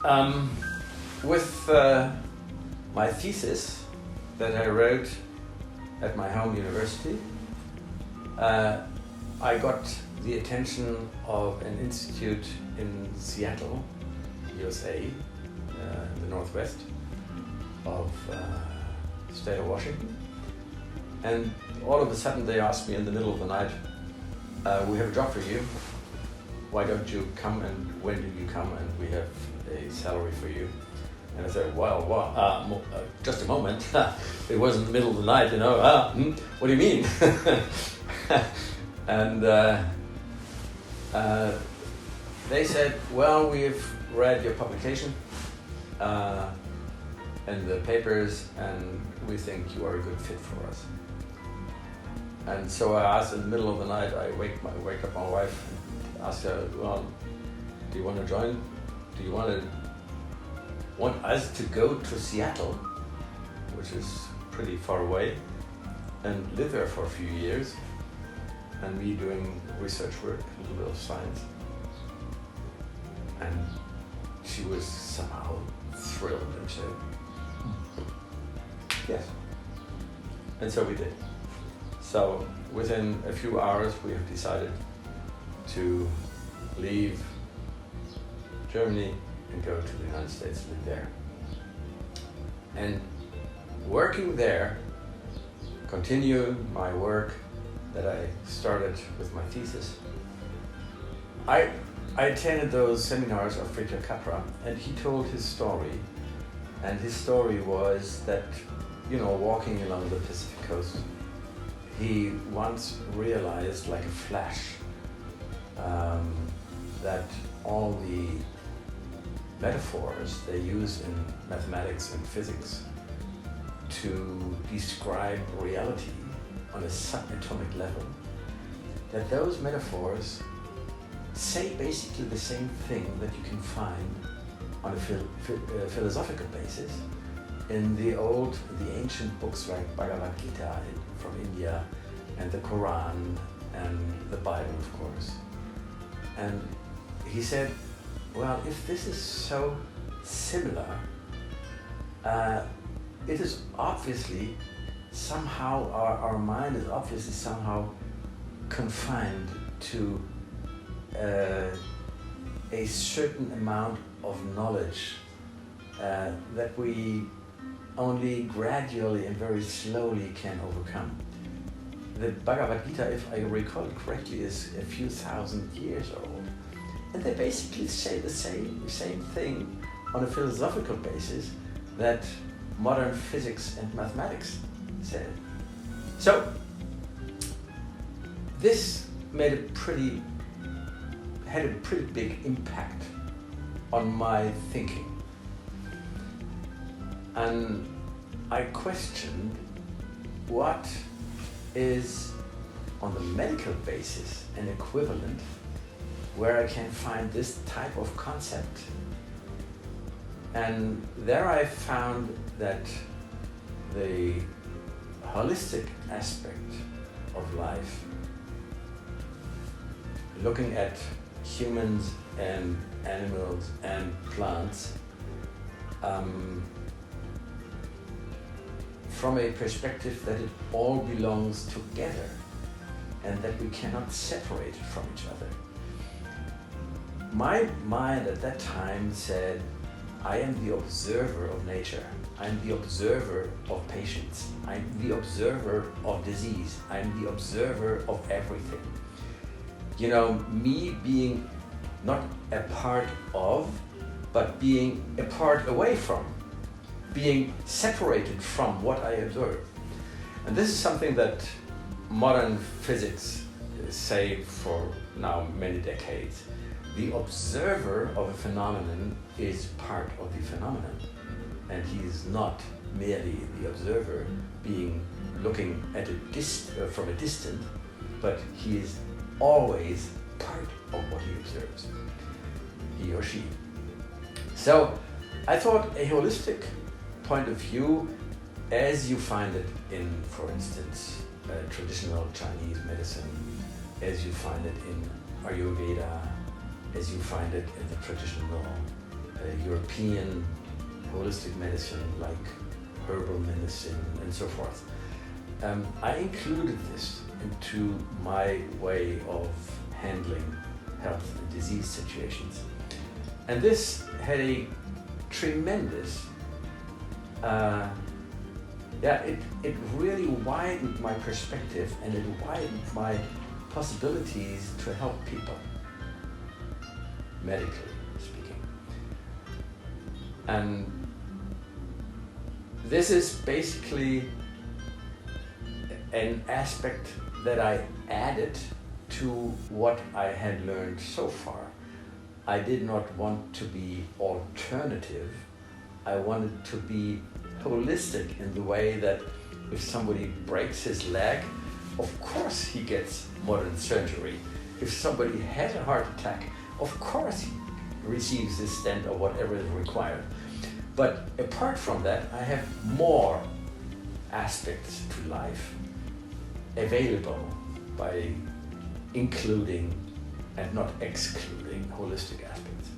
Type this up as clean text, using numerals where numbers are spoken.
Um, with my thesis that I wrote at my home university, I got the attention of an institute in Seattle, USA, in the northwest of the state of Washington. And all of a sudden they asked me in the middle of the night, we have a job for you. Why don't you come, and when do you come, and we have a salary for you. And I said, well, just a moment. It was in the middle of the night, you know. What do you mean? And they said, well, we've read your publication and the papers, and we think you are a good fit for us. And so I asked in the middle of the night, I wake up my wife and ask her, well, do you want to join? Do you want us to go to Seattle, which is pretty far away, and live there for a few years, and me doing research work, a little bit of science? And she was somehow thrilled and said, yes. And so we did. So within a few hours we have decided to leave Germany and go to the United States, live there. And working there, continue my work that I started with my thesis. I attended those seminars of Friedrich Capra, and he told his story. And his story was that, you know, walking along the Pacific coast, he once realized like a flash that all the metaphors they use in mathematics and physics to describe reality on a subatomic level, that those metaphors say basically the same thing that you can find on a philosophical basis in the ancient books like Bhagavad Gita from India, and the Quran, and the Bible, of course. And he said, well, if this is so similar, it is obviously somehow, our mind is obviously somehow confined to a certain amount of knowledge that we only gradually and very slowly can overcome. The Bhagavad Gita, if I recall correctly, is a few thousand years old. And they basically say the same thing on a philosophical basis that modern physics and mathematics said. So this had a pretty big impact on my thinking. And I questioned what is, on the medical basis, an equivalent where I can find this type of concept. And there I found that the holistic aspect of life, looking at humans and animals and plants, from a perspective that it all belongs together and that we cannot separate it from each other. My mind at that time said, I am the observer of nature. I'm the observer of patients. I'm the observer of disease. I'm the observer of everything. You know, me being not a part of, but being a part away from, being separated from what I observe. And this is something that modern physics say for now many decades. The observer of a phenomenon is part of the phenomenon, and he is not merely the observer looking at from a distance, but he is always part of what he observes, he or she. So I thought a holistic point of view, as you find it in, for instance, traditional Chinese medicine, as you find it in Ayurveda, as you find it in the traditional European holistic medicine like herbal medicine and so forth. I included this into my way of handling health and disease situations. And this had a tremendous, it really widened my perspective and it widened my possibilities to help people, medically speaking. And this is basically an aspect that I added to what I had learned so far. I did not want to be alternative. I wanted to be holistic in the way that if somebody breaks his leg, of course he gets modern surgery. If somebody has a heart attack, of course he receives this stent or whatever is required. But apart from that, I have more aspects to life available by including and not excluding holistic aspects.